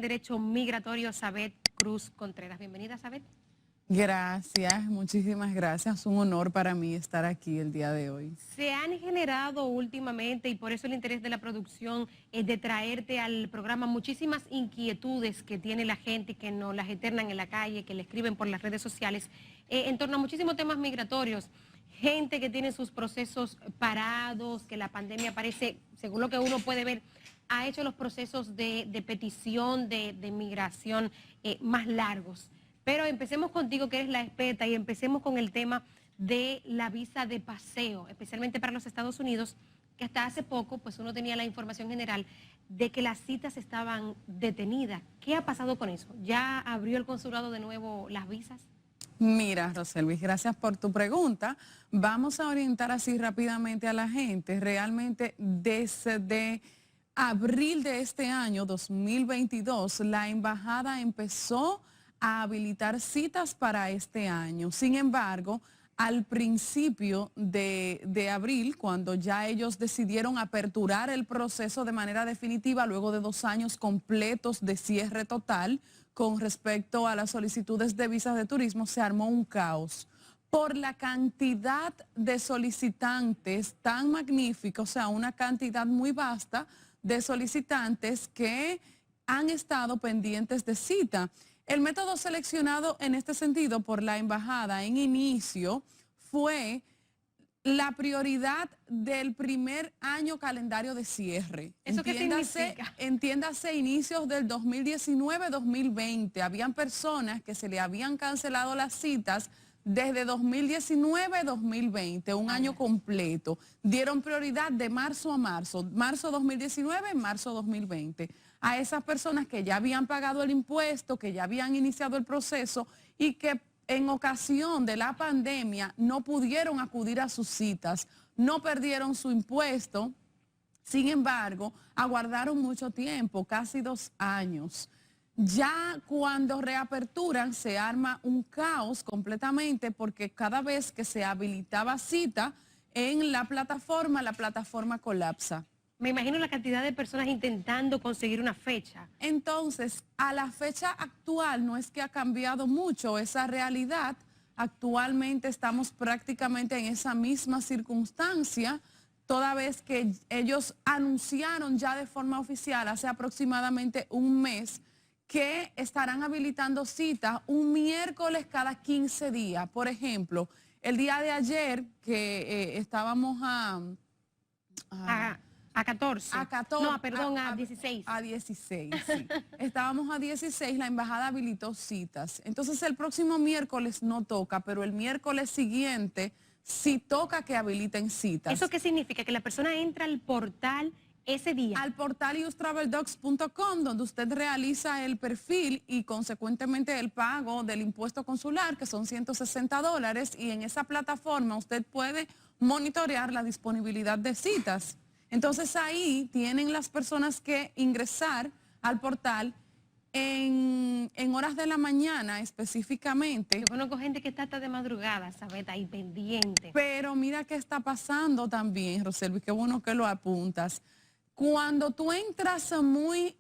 Derecho Migratorio, Sabeth Cruz Contreras. Bienvenida, Sabeth. Gracias, muchísimas gracias. Un honor para mí estar aquí el día de hoy. Se han generado últimamente, y por eso el interés de la producción de traerte al programa, muchísimas inquietudes que tiene la gente, que nos las eternan en la calle, que le escriben por las redes sociales, en torno a muchísimos temas migratorios. Gente que tiene sus procesos parados, que la pandemia parece, según lo que uno puede ver, ha hecho los procesos de petición de migración más largos. Pero empecemos contigo, que eres la experta, y empecemos con el tema de la visa de paseo, especialmente para los Estados Unidos, que hasta hace poco pues uno tenía la información general de que las citas estaban detenidas. ¿Qué ha pasado con eso? ¿Ya abrió el consulado de nuevo las visas? Mira, Roselvis, gracias por tu pregunta. Vamos a orientar así rápidamente a la gente. Realmente desde abril de este año, 2022, la embajada empezó a habilitar citas para este año. Sin embargo, al principio de abril, cuando ya ellos decidieron aperturar el proceso de manera definitiva, luego de 2 años completos de cierre total con respecto a las solicitudes de visas de turismo, se armó un caos por la cantidad de solicitantes tan magnífica, o sea, una cantidad muy vasta de solicitantes que han estado pendientes de cita. El método seleccionado en este sentido por la embajada en inicio fue la prioridad del primer año calendario de cierre. ¿Eso qué significa? Entiéndase inicios del 2019-2020. Habían personas que se le habían cancelado las citas desde 2019-2020, un año completo. Dieron prioridad de marzo a marzo, marzo 2019, marzo 2020. A esas personas que ya habían pagado el impuesto, que ya habían iniciado el proceso y que en ocasión de la pandemia no pudieron acudir a sus citas, no perdieron su impuesto, sin embargo, aguardaron mucho tiempo, casi 2 años. Ya cuando reaperturan se arma un caos completamente porque cada vez que se habilitaba cita en la plataforma colapsa. Me imagino la cantidad de personas intentando conseguir una fecha. Entonces, a la fecha actual no es que ha cambiado mucho esa realidad. Actualmente estamos prácticamente en esa misma circunstancia, toda vez que ellos anunciaron ya de forma oficial hace aproximadamente un mes que estarán habilitando citas un miércoles cada 15 días. Por ejemplo, el día de ayer que estábamos a 14. A 14. No, perdón, a 16. A 16, sí. Estábamos a 16, la embajada habilitó citas. Entonces el próximo miércoles no toca, pero el miércoles siguiente sí toca que habiliten citas. ¿Eso qué significa? Que la persona entra al portal ese día. Al portal ustraveldocs.com, donde usted realiza el perfil y consecuentemente el pago del impuesto consular, que son $160, y en esa plataforma usted puede monitorear la disponibilidad de citas. Entonces ahí tienen las personas que ingresar al portal en horas de la mañana específicamente. Yo conozco gente que está hasta de madrugada, ¿sabes? Ahí pendiente. Pero mira qué está pasando también, Roselvis, qué bueno que lo apuntas. Cuando tú entras muy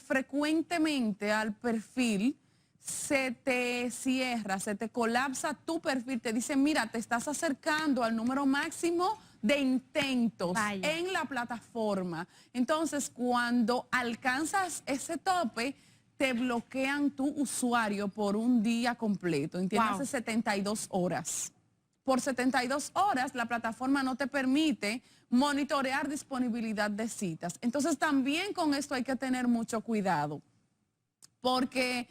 frecuentemente al perfil, se te cierra, se te colapsa tu perfil, te dicen, mira, te estás acercando al número máximo de intentos en la plataforma. Entonces, cuando alcanzas ese tope, te bloquean tu usuario por un día completo, entiéndase, 72 horas. Por 72 horas la plataforma no te permite monitorear disponibilidad de citas. Entonces, también con esto hay que tener mucho cuidado, porque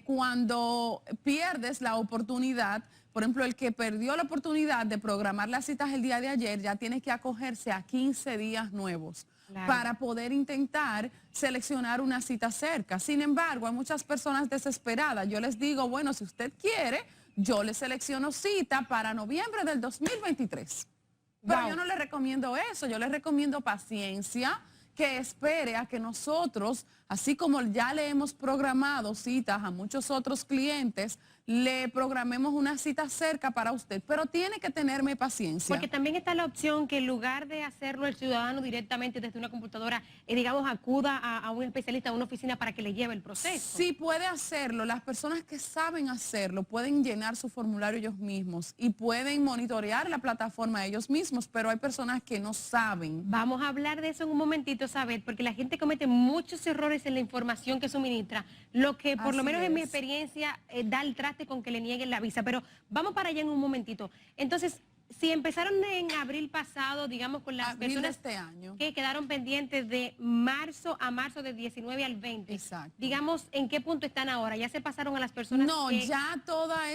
cuando pierdes la oportunidad, por ejemplo, el que perdió la oportunidad de programar las citas el día de ayer, ya tiene que acogerse a 15 días nuevos para poder intentar seleccionar una cita cerca. Sin embargo, hay muchas personas desesperadas. Yo les digo, bueno, si usted quiere, yo le selecciono cita para noviembre del 2023. Pero yo no le recomiendo eso, yo le recomiendo paciencia, que espere a que nosotros Así como ya le hemos programado citas a muchos otros clientes, le programemos una cita cerca para usted, pero tiene que tenerme paciencia. Porque también está la opción que en lugar de hacerlo el ciudadano directamente desde una computadora, digamos, acuda a un especialista, a una oficina para que le lleve el proceso. Sí, puede hacerlo. Las personas que saben hacerlo pueden llenar su formulario ellos mismos y pueden monitorear la plataforma ellos mismos, pero hay personas que no saben. Vamos a hablar de eso en un momentito, Sabet, porque la gente comete muchos errores en la información que suministra, lo que por lo Así menos en mi es. experiencia da el traste con que le nieguen la visa. Pero vamos para allá en un momentito. Entonces, si empezaron en abril pasado, digamos, con las Abril de personas este año. que quedaron pendientes de marzo a marzo del 19 al 20, Exacto. digamos, ¿en qué punto están ahora? ¿Ya se pasaron a las personas No, que... ya todas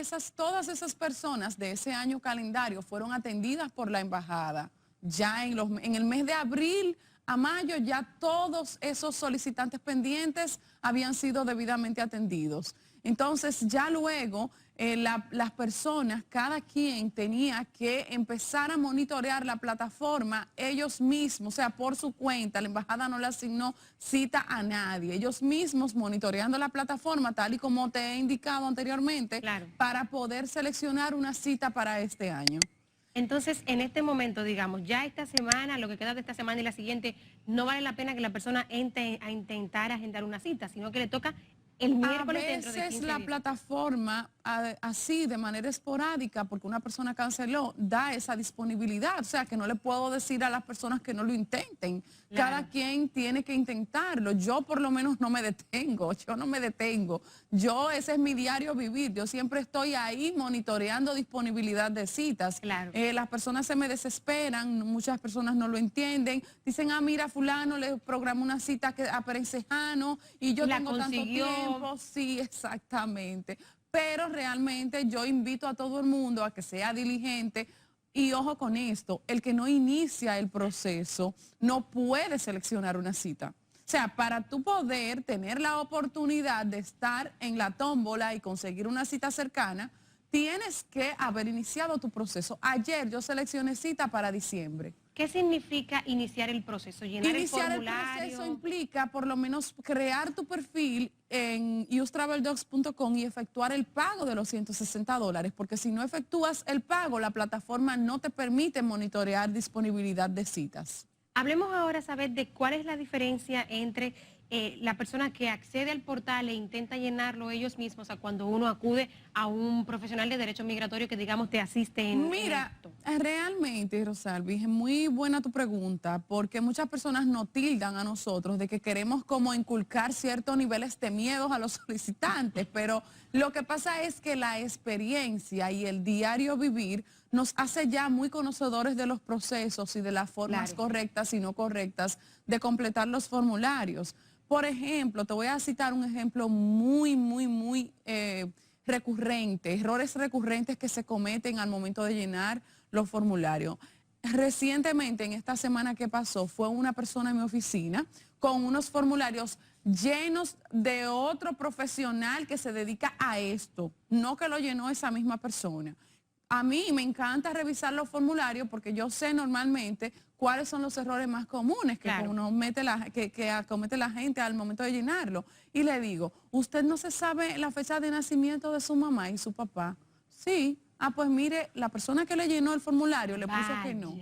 esas personas de ese año calendario fueron atendidas por la embajada. Ya en el mes de abril a mayo ya todos esos solicitantes pendientes habían sido debidamente atendidos. Entonces ya luego las personas, cada quien tenía que empezar a monitorear la plataforma ellos mismos, o sea, por su cuenta. La embajada no le asignó cita a nadie. Ellos mismos monitoreando la plataforma, tal y como te he indicado anteriormente, Claro. para poder seleccionar una cita para este año. Entonces, en este momento, digamos, ya esta semana, lo que queda de esta semana y la siguiente, no vale la pena que la persona entre a intentar agendar una cita, sino que le toca el miércoles dentro de 15 A veces la días. plataforma, así de manera esporádica, porque una persona canceló, da esa disponibilidad. O sea, que no le puedo decir a las personas que no lo intenten. Claro. Cada quien tiene que intentarlo. Yo por lo menos no me detengo, yo no me detengo. Ese es mi diario vivir. Yo siempre estoy ahí monitoreando disponibilidad de citas. Claro. Las personas se me desesperan, muchas personas no lo entienden. Dicen, mira, fulano le programó una cita a Perencejano y yo tengo tanto tiempo. Sí, exactamente. Pero realmente yo invito a todo el mundo a que sea diligente. Y ojo con esto, el que no inicia el proceso no puede seleccionar una cita. O sea, para tú poder tener la oportunidad de estar en la tómbola y conseguir una cita cercana, tienes que haber iniciado tu proceso. Ayer yo seleccioné cita para diciembre. ¿Qué significa iniciar el proceso? Llenar Iniciar el formulario. El proceso implica por lo menos crear tu perfil en ustraveldocs.com y efectuar el pago de los $160, porque si no efectúas el pago, la plataforma no te permite monitorear disponibilidad de citas. Hablemos ahora, saber de cuál es la diferencia entre la persona que accede al portal e intenta llenarlo ellos mismos a cuando uno acude a un profesional de derecho migratorio que, digamos, te asiste en esto. Realmente, Rosalvi, es muy buena tu pregunta, porque muchas personas nos tildan a nosotros de que queremos como inculcar ciertos niveles de miedos a los solicitantes, pero lo que pasa es que la experiencia y el diario vivir nos hace ya muy conocedores de los procesos y de las formas correctas y no correctas de completar los formularios. Por ejemplo, te voy a citar un ejemplo muy recurrente, errores recurrentes que se cometen al momento de llenar los formularios. Recientemente, en esta semana que pasó, fue una persona en mi oficina con unos formularios llenos de otro profesional que se dedica a esto, no que lo llenó esa misma persona. A mí me encanta revisar los formularios porque yo sé normalmente cuáles son los errores más comunes que acomete la gente al momento de llenarlo. Y le digo, ¿usted no se sabe la fecha de nacimiento de su mamá y su papá? Sí. Pues mire, la persona que le llenó el formulario le puso que no.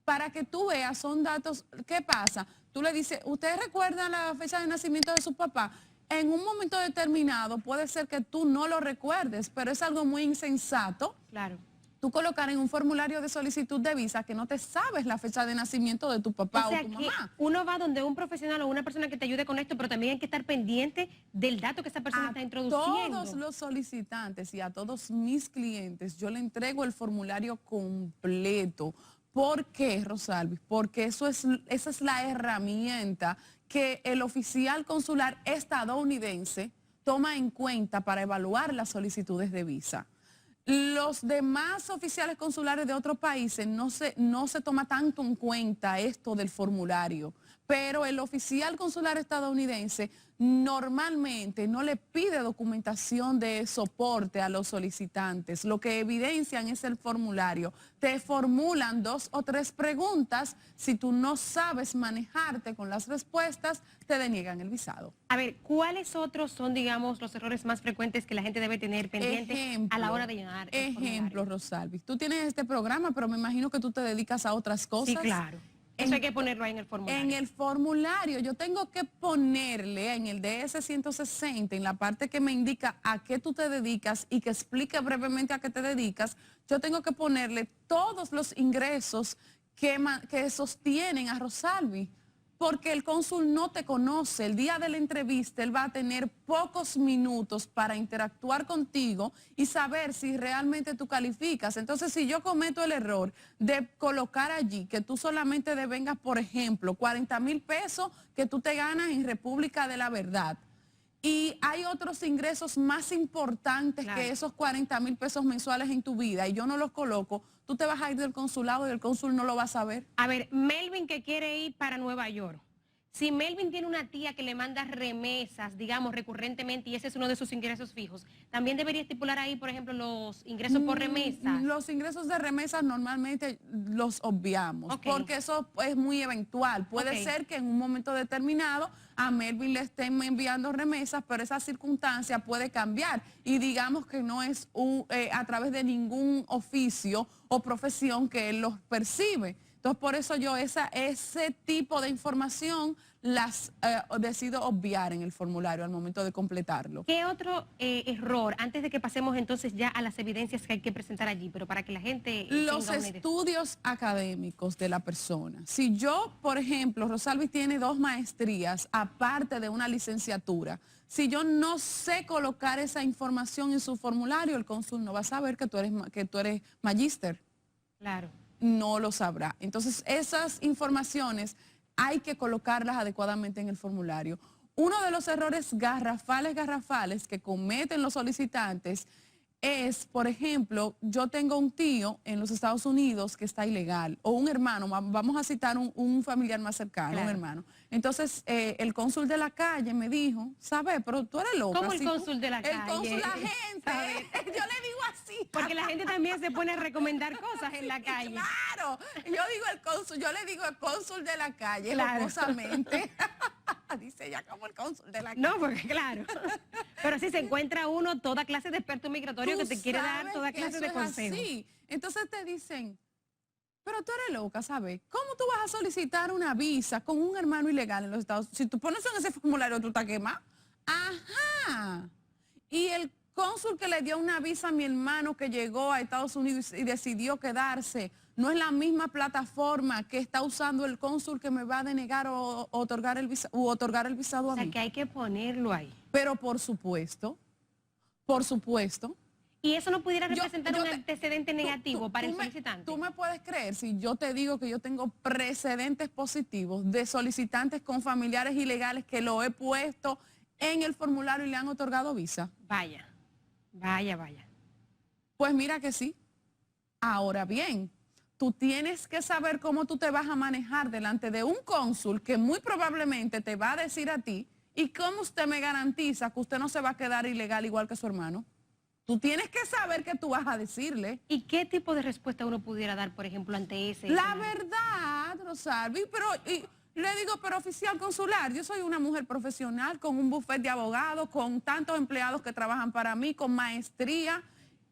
Para que tú veas, son datos. ¿Qué pasa? Tú le dices, ¿usted recuerda la fecha de nacimiento de su papá? En un momento determinado puede ser que tú no lo recuerdes, pero es algo muy insensato. Claro. Tú colocar en un formulario de solicitud de visa que no te sabes la fecha de nacimiento de tu papá o tu mamá. Uno va donde un profesional o una persona que te ayude con esto, pero también hay que estar pendiente del dato que esa persona está introduciendo. A todos los solicitantes y a todos mis clientes yo le entrego el formulario completo. ¿Por qué, Rosalvis? Porque esa es la herramienta que el oficial consular estadounidense toma en cuenta para evaluar las solicitudes de visa. Los demás oficiales consulares de otros países no se toma tanto en cuenta esto del formulario, pero el oficial consular estadounidense normalmente no le pide documentación de soporte a los solicitantes. Lo que evidencian es el formulario. Te formulan 2 o 3 preguntas. Si tú no sabes manejarte con las respuestas, te deniegan el visado. A ver, ¿cuáles otros son, digamos, los errores más frecuentes que la gente debe tener pendiente a la hora de llenar el Ejemplo, formulario? Rosalvis, tú tienes este programa, pero me imagino que tú te dedicas a otras cosas. Sí, claro. Eso hay que ponerlo ahí en el formulario. En el formulario yo tengo que ponerle en el DS-160, en la parte que me indica a qué tú te dedicas y que explique brevemente a qué te dedicas, yo tengo que ponerle todos los ingresos que sostienen a Rosalvis, porque el cónsul no te conoce. El día de la entrevista él va a tener pocos minutos para interactuar contigo y saber si realmente tú calificas. Entonces, si yo cometo el error de colocar allí que tú solamente devengas, por ejemplo, 40,000 pesos que tú te ganas en República de la Verdad, y hay otros ingresos más importantes que esos 40,000 pesos mensuales en tu vida y yo no los coloco, tú te vas a ir del consulado y el cónsul no lo va a saber. A ver, Melvin que quiere ir para Nueva York. Si Melvin tiene una tía que le manda remesas, digamos, recurrentemente, y ese es uno de sus ingresos fijos, ¿también debería estipular ahí, por ejemplo, los ingresos por remesas? Los ingresos de remesas normalmente los obviamos, porque eso es muy eventual. Puede ser que en un momento determinado a Melvin le estén enviando remesas, pero esa circunstancia puede cambiar y digamos que no es a través de ningún oficio o profesión que él los percibe. Entonces, por eso yo ese tipo de información las decido obviar en el formulario al momento de completarlo. ¿Qué otro error, antes de que pasemos entonces ya a las evidencias que hay que presentar allí, pero para que la gente los estudios académicos de la persona. Si yo, por ejemplo, Rosalvis tiene 2 maestrías, aparte de una licenciatura, si yo no sé colocar esa información en su formulario, el cónsul no va a saber que tú eres magíster. Claro. No lo sabrá. Entonces, esas informaciones hay que colocarlas adecuadamente en el formulario. Uno de los errores garrafales que cometen los solicitantes es, por ejemplo, yo tengo un tío en los Estados Unidos que está ilegal, o un hermano, vamos a citar un familiar más cercano, un hermano. Entonces, el cónsul de la calle me dijo, ¿sabes? Pero tú eres loca. ¿Cómo el cónsul de la calle? El cónsul agente. Yo le digo así. Porque la gente también se pone a recomendar cosas en la calle. Claro. Yo le digo el cónsul de la calle, jocosamente. Dice ella como el cónsul de la calle. No, porque claro. Pero si se encuentra uno toda clase de experto migratorio que te quiere dar toda clase de consejos. Sí. Entonces te dicen, pero tú eres loca, ¿sabes? ¿Cómo tú vas a solicitar una visa con un hermano ilegal en los Estados Unidos? Si tú pones en ese formulario, tú estás quemado. Ajá. Y el cónsul que le dio una visa a mi hermano que llegó a Estados Unidos y decidió quedarse, no es la misma plataforma que está usando el cónsul que me va a denegar o otorgar el visado a mí. O sea, que hay que ponerlo ahí. Pero por supuesto. ¿Y eso no pudiera representar un antecedente negativo para el solicitante? Tú me puedes creer si yo te digo que yo tengo precedentes positivos de solicitantes con familiares ilegales que lo he puesto en el formulario y le han otorgado visa. Vaya. Pues mira que sí. Ahora bien, tú tienes que saber cómo tú te vas a manejar delante de un cónsul que muy probablemente te va a decir a ti, ¿y cómo usted me garantiza que usted no se va a quedar ilegal igual que su hermano? Tú tienes que saber qué tú vas a decirle. ¿Y qué tipo de respuesta uno pudiera dar, por ejemplo, ante ese? La verdad, Rosalvi, le digo, pero oficial consular, yo soy una mujer profesional con un bufete de abogados, con tantos empleados que trabajan para mí, con maestría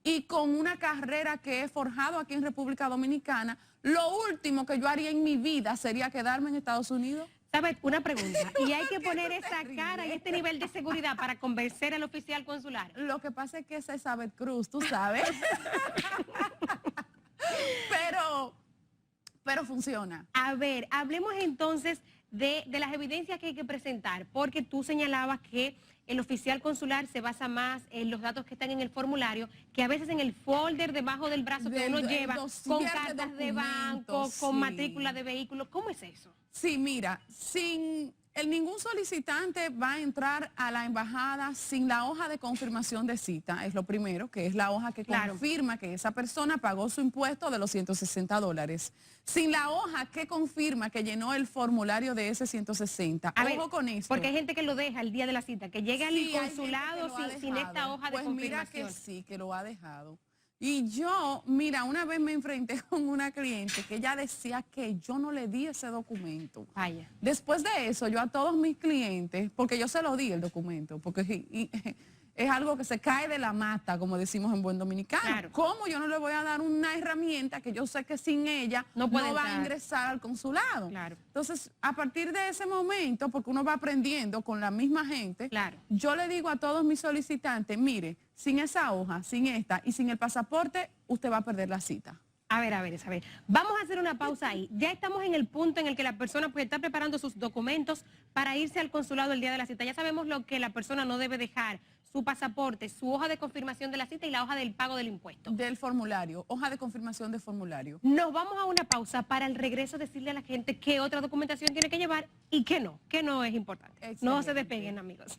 y con una carrera que he forjado aquí en República Dominicana. Lo último que yo haría en mi vida sería quedarme en Estados Unidos. ¿Sabes? Una pregunta. ¿Y hay que poner esa cara y este nivel de seguridad para convencer al oficial consular? Lo que pasa es que esa es Elizabeth Cruz, tú sabes. pero funciona. A ver, hablemos entonces de las evidencias que hay que presentar, porque tú señalabas que el oficial consular se basa más en los datos que están en el formulario, que a veces en el folder debajo del brazo que uno lleva, con cartas de banco, con matrícula de vehículo. ¿Cómo es eso? Sí, mira, sin Ningún solicitante va a entrar a la embajada sin la hoja de confirmación de cita, es lo primero, que es la hoja que confirma que esa persona pagó su impuesto de los $160. Sin la hoja que confirma que llenó el formulario de ese 160. Ojo con esto. Porque hay gente que lo deja el día de la cita, que llega al consulado sin esta hoja de confirmación. Pues mira que sí, que lo ha dejado. Y yo, mira, una vez me enfrenté con una cliente que ella decía que yo no le di ese documento. Vaya. Después de eso, yo a todos mis clientes, porque yo se lo di el documento, porque es algo que se cae de la mata, como decimos en buen dominicano. Claro. ¿Cómo yo no le voy a dar una herramienta que yo sé que sin ella no va a ingresar al consulado? Claro. Entonces, a partir de ese momento, porque uno va aprendiendo con la misma gente, yo le digo a todos mis solicitantes, mire, sin esa hoja, sin esta y sin el pasaporte, usted va a perder la cita. A ver. Vamos a hacer una pausa ahí. Ya estamos en el punto en el que la persona pues está preparando sus documentos para irse al consulado el día de la cita. Ya sabemos lo que la persona no debe dejar: su pasaporte, su hoja de confirmación de la cita y la hoja del pago del impuesto. Del formulario, hoja de confirmación de formulario. Nos vamos a una pausa para el regreso decirle a la gente qué otra documentación tiene que llevar y qué no es importante. Excelente. No se despeguen, amigos.